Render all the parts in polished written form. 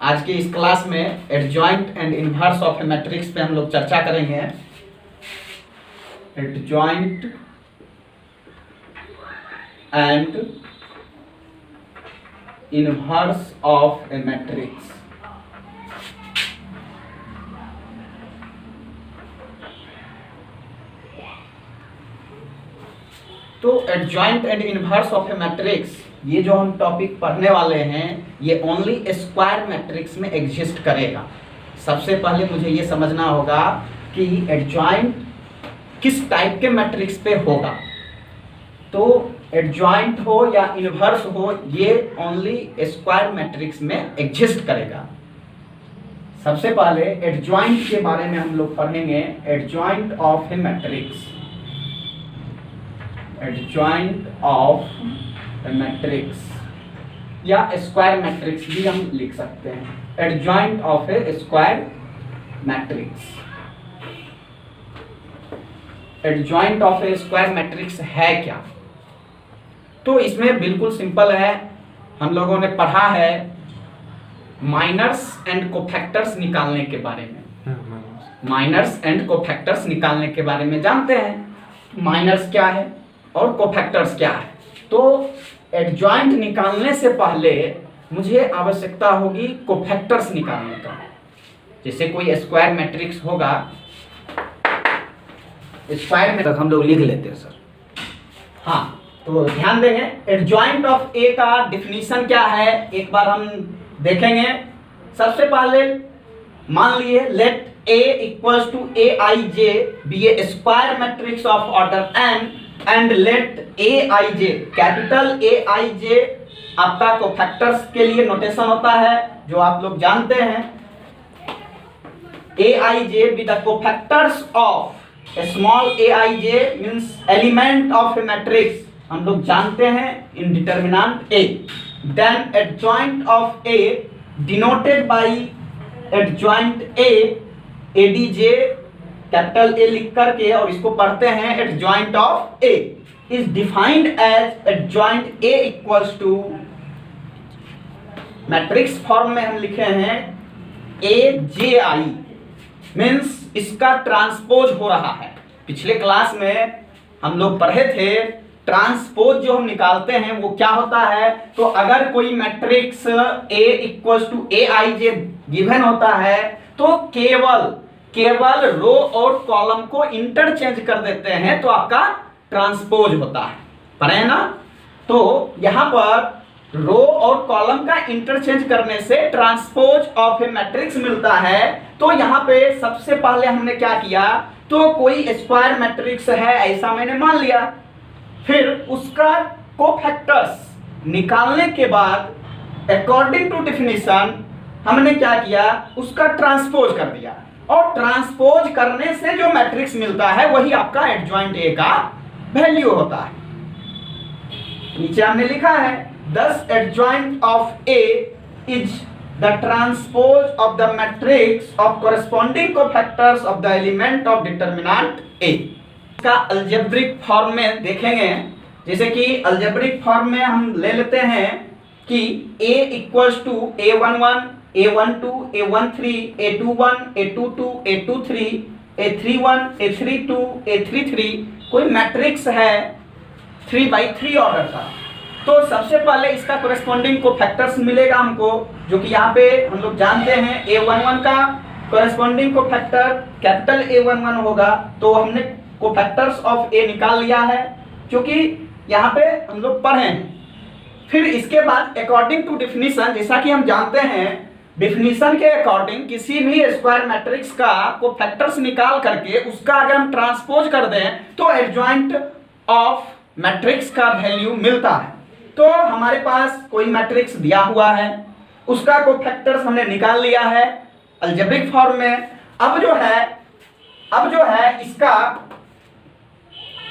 आज की इस क्लास में adjoint and inverse of a matrix पे हम लोग चर्चा करेंगे। Adjoint and inverse of a matrix. तो adjoint and inverse of a matrix, ये जो हम टॉपिक पढ़ने वाले हैं ये ओनली स्क्वायर मैट्रिक्स में एग्जिस्ट करेगा। सबसे पहले मुझे ये समझना होगा कि एडजॉइंट किस टाइप के मैट्रिक्स पे होगा। तो एडजॉइंट हो या इनवर्स हो, ये ओनली स्क्वायर मैट्रिक्स में एग्जिस्ट करेगा। सबसे पहले एडजॉइंट के बारे में हम लोग पढ़ेंगे। Adjoint of a matrix, adjoint of a matrix या स्क्वायर मैट्रिक्स भी हम लिख सकते हैं। Adjoint of A square matrix. Adjoint of A square matrix है क्या? तो इसमें बिल्कुल सिंपल है। हम लोगों ने पढ़ा है माइनर्स एंड कोफैक्टर्स निकालने के बारे में। माइनर्स एंड कोफैक्टर्स निकालने के बारे में जानते हैं माइनर्स क्या है और कोफैक्टर्स क्या है। तो एडजॉइंट निकालने से पहले मुझे आवश्यकता होगी कोफैक्टर्स निकालने का। जैसे कोई स्क्वायर मैट्रिक्स होगा, स्क्वायर में तक हम लोग लिख लेते हैं सर। हाँ, तो ध्यान देंगे एडजॉइंट ऑफ ए का डिफिनीशन क्या है एक बार हम देखेंगे। सबसे पहले मान लिए let A equals to Aij be a square matrix of order n and let Aij, capital Aij आपका कोफैक्टर्स के लिए नोटेशन होता है जो आप लोग जानते हैं। Aij be the cofactors of small aij means element of a matrix, हम लोग जानते हैं in determinant A। Then adjoint of A denoted by adjoint A, Adj capital A लिख करके और इसको पढ़ते हैं adjoint of A is defined as adjoint A equals to, matrix form में हम लिखे हैं Aj मीन्स इसका ट्रांसपोज हो रहा है। पिछले क्लास में हम लोग पढ़े थे ट्रांसपोज जो हम निकालते हैं वो क्या होता है। तो अगर कोई matrix A equals to Aij given होता है तो केवल रो और कॉलम को इंटरचेंज कर देते हैं तो आपका ट्रांसपोज होता है। पढ़े ना? तो यहां पर रो और कॉलम का इंटरचेंज करने से ट्रांसपोज ऑफ ए मैट्रिक्स मिलता है। तो यहां पे सबसे पहले हमने क्या किया, तो कोई स्क्वायर मैट्रिक्स है ऐसा मैंने मान लिया। फिर उसका कोफैक्टर्स निकालने के बाद अकॉर्डिंग टू डिफिनीशन हमने क्या किया, उसका ट्रांसपोज कर दिया और ट्रांसपोज करने से जो मैट्रिक्स मिलता है वही आपका एडजॉइंट ए का वैल्यू होता है। नीचे हमने लिखा है thus adjoint of A is the transpose of the matrix of corresponding cofactors of the element of determinant A। इसका अलजेब्रिक फॉर्म में देखेंगे। जैसे कि अलजेब्रिक फॉर्म में हम ले लेते हैं कि A equals to A11, A12, A13, A21, A22, A23, A31, A32, A33 कोई मैट्रिक्स है 3x3 ऑर्डर का। तो सबसे पहले इसका कोरेस्पॉन्डिंग कोफैक्टर्स मिलेगा हमको, जो कि यहाँ पे हम लोग जानते हैं A11 का कोरेस्पॉन्डिंग कोफैक्टर कैपिटल A11 होगा। तो हमने कोफैक्टर्स ऑफ A निकाल लिया है क्योंकि यहाँ पे हम लोग पढ़े हैं। फिर इसके बाद अकॉर्डिंग टू डिफिनीशन, जैसा कि हम जानते हैं डिफिनीशन के अकॉर्डिंग किसी भी स्क्वायर मैट्रिक्स का कोफैक्टर्स निकाल करके उसका अगर हम ट्रांसपोज कर दें तो एडजॉइंट ऑफ मैट्रिक्स का वैल्यू मिलता है। तो हमारे पास कोई मैट्रिक्स दिया हुआ है, उसका कोफैक्टर्स हमने निकाल लिया है अलजेब्रिक फॉर्म में। अब जो है इसका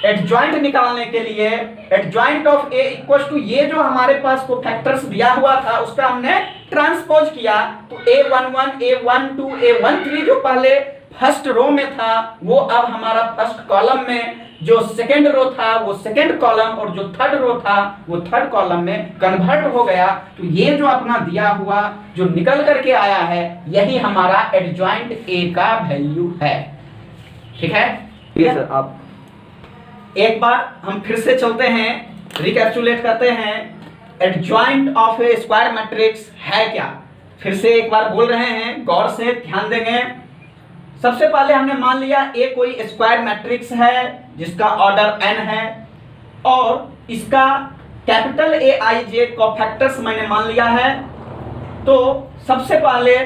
एडजॉइंट निकालने के लिए adjoint of A equals to ये जो हमारे पास कोफैक्टर्स दिया हुआ था उसका हमने ट्रांसपोज किया। तो A11, A12, A13 जो पहले फर्स्ट रो में था वो अब हमारा फर्स्ट कॉलम में, जो सेकंड रो था वो सेकंड कॉलम, और जो थर्ड रो था वो थर्ड कॉलम में कन्वर्ट हो गया। तो ये जो अपना दिया हुआ जो निकल करके आया है यही हमारा एडजॉइंट ए का वैल्यू है। ठीक है सर। आप एक बार हम फिर से चलते हैं, रिकैप्चुलेट करते हैं adjoint of A square matrix है क्या। फिर से एक बार बोल रहे हैं, गौर से ध्यान देंगे। सबसे पहले हमने मान लिया ए कोई स्क्वायर मैट्रिक्स है जिसका ऑर्डर n है और इसका capital A I J cofactors मैंने मान लिया है। तो सबसे पहले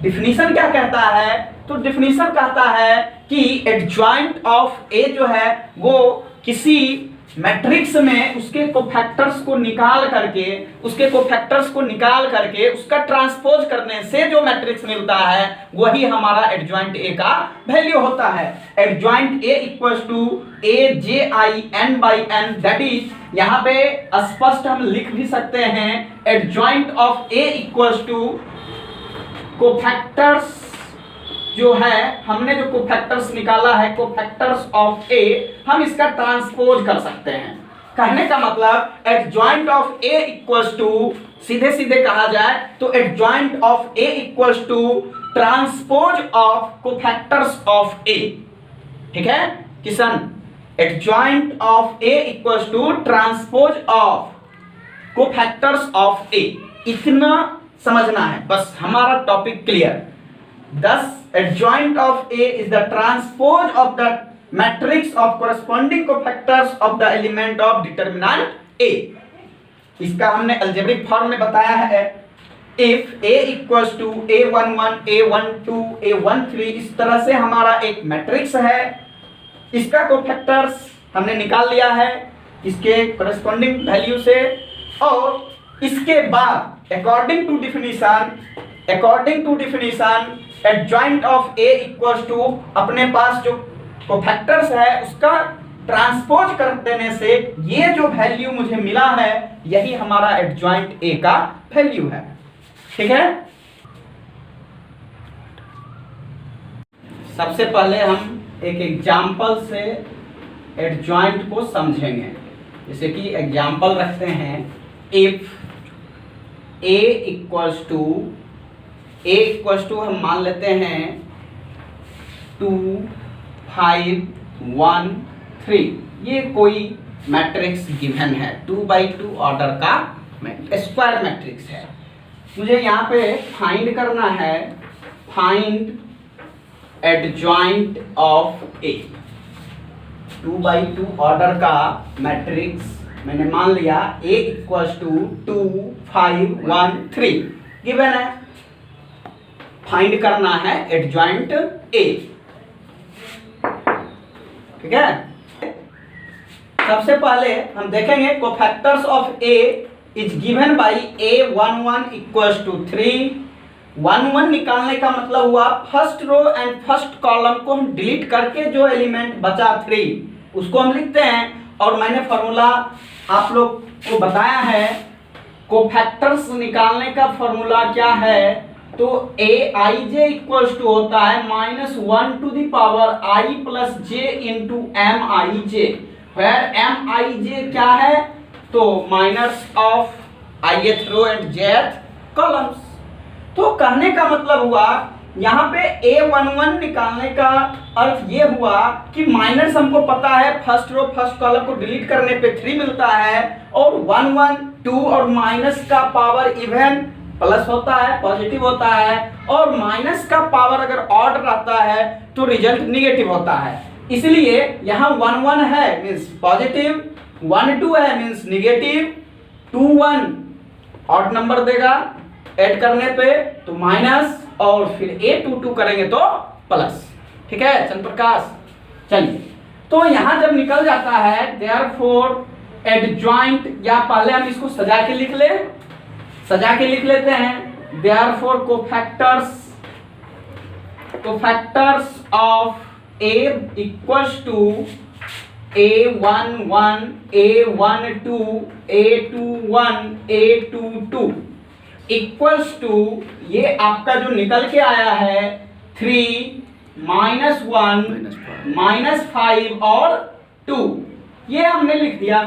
डिफिनीशन क्या कहता है, तो डिफिनीशन कहता है कि एडजॉइंट ऑफ ए जो है वो किसी मैट्रिक्स में उसके कोफैक्टर्स को निकाल करके उसका ट्रांसपोज करने से जो मैट्रिक्स मिलता है वही हमारा एडजॉइंट ए का वैल्यू होता है। Adjoint A equals to A J I N by N, that is यहाँ पे स्पष्ट हम लिख भी सकते हैं adjoint of A equals to cofactors जो है, हमने जो कोफैक्टर्स निकाला है कोफैक्टर्स ऑफ ए, हम इसका ट्रांसपोज कर सकते हैं। कहने का मतलब adjoint of A equals to, सीधे सीधे कहा जाए तो adjoint of A equals to transpose of cofactors of A. ठीक है Kishan, adjoint of A equals to transpose of cofactors of A, इतना समझना है बस, हमारा topic clear. Thus, adjoint of A is the transpose of the matrix of corresponding cofactors of the element of determinant A। इसका हमने algebraic form में बताया है। If A equals to A11, A12, A13, इस तरह से हमारा एक मैट्रिक्स है, इसका कोफैक्टर्स हमने निकाल लिया है इसके corresponding वैल्यू से, और इसके बाद according to definition adjoint of A equals to अपने पास जो कोफैक्टर्स है उसका ट्रांसपोज कर देने से ये जो वैल्यू मुझे मिला है यही हमारा एडजॉइंट ए का वैल्यू है। ठीक है, सबसे पहले हम एक एग्जांपल से एडजॉइंट को समझेंगे। जैसे कि एग्जांपल रखते हैं, इफ ए इक्वल्स टू हम मान लेते हैं 2 5 1 3, ये कोई मैट्रिक्स गिवन है 2x2 ऑर्डर का स्क्वायर मैट्रिक्स है। मुझे यहाँ पे फाइंड करना है, find adjoint of A. 2x2 order का मैट्रिक्स मैंने मान लिया a इक्वल्स टू 2 5 1 3 गिवन है। फाइंड करना है एडजॉइंट ए। ठीक है, सबसे पहले हम देखेंगे cofactors of A is given by a11 equals to 3। 1 निकालने का मतलब हुआ first row and first column को हम डिलीट करके जो एलिमेंट बचा 3 उसको हम लिखते हैं। और मैंने फॉर्मूला आप लोग को बताया है, कोफैक्टर्स निकालने का फॉर्मूला क्या है, तो ए आई जे इक्वल्स टू होता है -1 to the power I plus J into M I J, where M I J क्या है, तो minus of ith row and jth columns. तो कहने का मतलब हुआ यहाँ पे a11 निकालने का अर्थ ये हुआ कि माइनस हमको पता है फर्स्ट रो फर्स्ट कॉलम को डिलीट करने पे 3 मिलता है, और 1 1 2 और माइनस का पावर इवन प्लस होता है, पॉजिटिव होता है, और माइनस का पावर अगर ऑड रहता है तो रिजल्ट निगेटिव होता है। इसलिए यहाँ 1 1 है मीन्स पॉजिटिव, 1 2 है मीन्स निगेटिव, 2 1 ऑड नंबर देगा ऐड करने पे तो माइनस, और फिर a22 करेंगे तो प्लस। ठीक है चंद्र प्रकाश, चलिए तो यहां जब निकल जाता है देयरफॉर एडजॉइंट, या पहले हम इसको सजा के लिख लेते हैं, therefore cofactors of a equals to a11 a12 a21 a22 equals to, ये आपका जो निकल के आया है 3 -1 -5 और 2, ये हमने लिख दिया।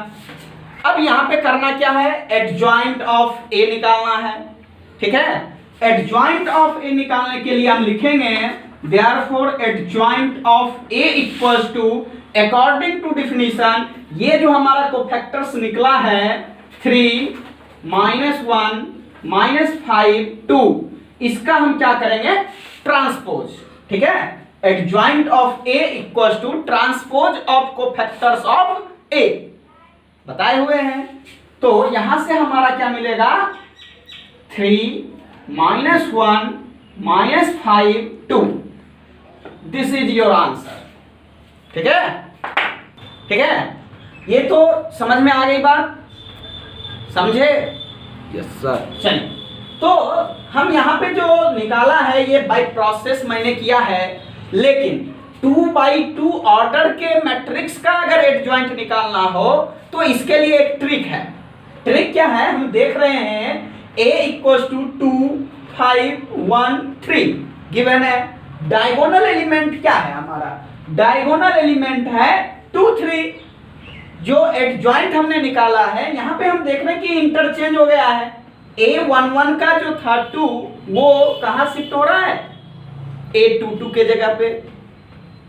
अब यहां पे करना क्या है, एडजॉइंट ऑफ ए निकालना है, ठीक है। एडजॉइंट ऑफ ए निकालने के लिए हम लिखेंगे therefore adjoint of A equals to, according to definition, ये जो हमारा कोफैक्टर्स निकला है 3 -1 -5 2, इसका हम क्या करेंगे, ट्रांसपोज, ठीक है। Adjoint of A equals to transpose of cofactors of A बताए हुए हैं। तो यहां से हमारा क्या मिलेगा, 3 -1 -5 2, दिस इज योर आंसर, ठीक है, ठीक है। ये तो समझ में आ गई बात, समझे? Yes sir. चलिए, तो हम यहाँ पे जो निकाला है ये बाय प्रोसेस मैंने किया है, लेकिन 2x2 ऑर्डर के मैट्रिक्स का अगर एडजॉइंट निकालना हो तो इसके लिए एक ट्रिक है। ट्रिक क्या है, हम देख रहे हैं a इक्वल्स टू 2 5 1 3 गिवन है। डायगोनल एलिमेंट क्या है हमारा, डायगोनल एलिमेंट है 2 3। जो एडजॉइंट हमने निकाला है यहाँ पे हम देख रहे हैं कि इंटरचेंज हो गया है। A11 का जो था 2 वो कहां शिफ्ट हो रहा है, A22 के जगह पे।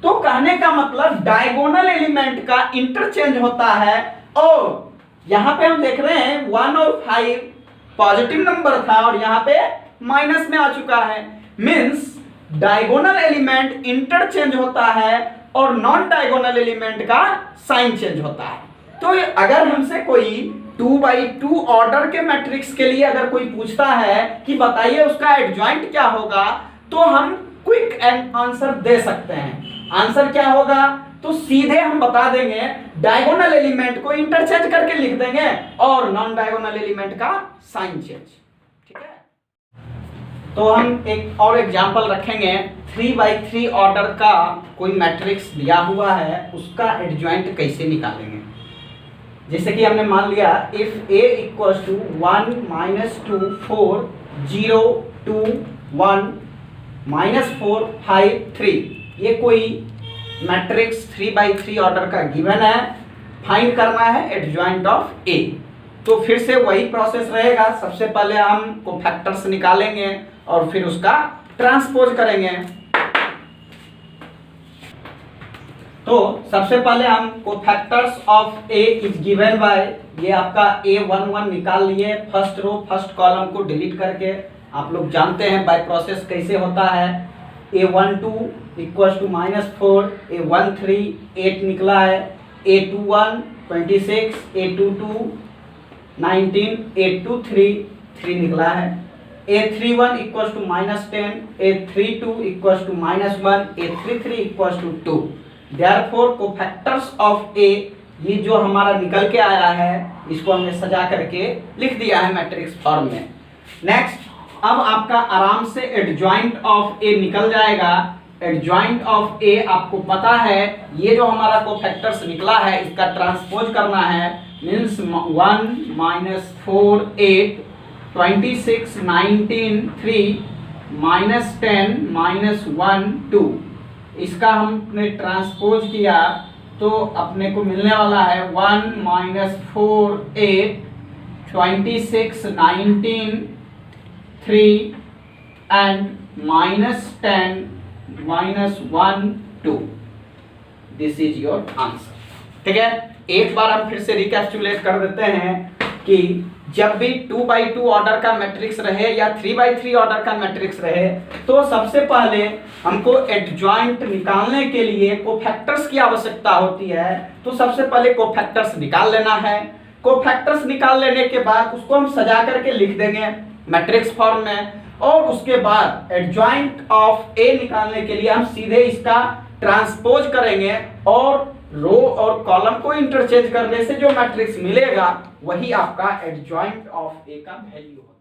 तो कहने का मतलब डायगोनल एलिमेंट का इंटरचेंज होता है। और यहां पे हम देख रहे हैं 1 और 5 पॉजिटिव नंबर था और यहां पे माइनस में आ चुका है, मींस डायगोनल एलिमेंट इंटरचेंज होता है और नॉन डायगोनल एलिमेंट का साइन चेंज होता है। तो अगर हमसे कोई 2x2 ऑर्डर के मैट्रिक्स के लिए अगर कोई पूछता है कि बताइए उसका एडजॉइंट क्या होगा, तो हम क्विक आंसर दे सकते हैं। आंसर क्या होगा, तो सीधे हम बता देंगे डायगोनल एलिमेंट को इंटरचेंज करके लिख देंगे और नॉन डायगोनल एलिमेंट का साइन चेंज, ठीक है। तो हम एक और एग्जांपल रखेंगे, 3x3 ऑर्डर का कोई मैट्रिक्स दिया हुआ है, उसका एडजॉइंट कैसे निकालेंगे। जैसे कि हमने मान लिया इफ a इक्वल्स टू 1 -2 4 0 2 1 -4 5 3, ये कोई मैट्रिक्स 3x3 ऑर्डर का गिवन है, फाइंड करना है एडजॉइंट ऑफ a। तो फिर से वही प्रोसेस रहेगा, सबसे पहले हम कोफैक्टर्स निकालेंगे और फिर उसका ट्रांसपोज करेंगे। तो सबसे पहले हम cofactors of a is given bye, ये आपका A11 निकाल लिए, फर्स्ट रो फर्स्ट कॉलम को डिलीट करके। आप लोग जानते हैं बाय प्रोसेस कैसे होता है। A12 इक्वल्स टू -4, A13 8 निकला है, A21 26, A22 19, A23 3 निकला है, A31 equals to -10, A32 equals to -1, A33 equals to 2। Therefore cofactors of A, ये जो हमारा निकल के आया है इसको हमने सजा करके लिख दिया है मैट्रिक्स फॉर्म में। नेक्स्ट, अब आपका आराम से एडजॉइंट ऑफ ए निकल जाएगा। एडजॉइंट ऑफ ए आपको पता है, ये जो हमारा कोफैक्टर्स निकला है इसका ट्रांसपोज करना है, मींस 1 -4 8 26 19 3 -10 -1 2। इसका हमने ट्रांसपोज किया तो अपने को मिलने वाला है 1 -4 8 26 19 3 and -10 -1 2। This is your answer, ठीक है। एक बार हम फिर से रिकैप्चुलेट कर देते हैं कि जब भी 2x2 ऑर्डर का मैट्रिक्स रहे या 3x3 ऑर्डर का मैट्रिक्स रहे, तो सबसे पहले हमको एडजॉइंट निकालने के लिए कोफैक्टर्स की आवश्यकता होती है। तो सबसे पहले कोफैक्टर्स निकाल लेना है। कोफैक्टर्स निकाल लेने के बाद उसको हम सजा करके लिख देंगे मैट्रिक्स फॉर्म में, और उसके बाद एडजॉइंट ऑफ ए निकालने के लिए हम सीधे इसका ट्रांसपोज करेंगे और रो और कॉलम को इंटरचेंज करने से जो मैट्रिक्स मिलेगा वही आपका एडजॉइंट ऑफ ए का वैल्यू होगा।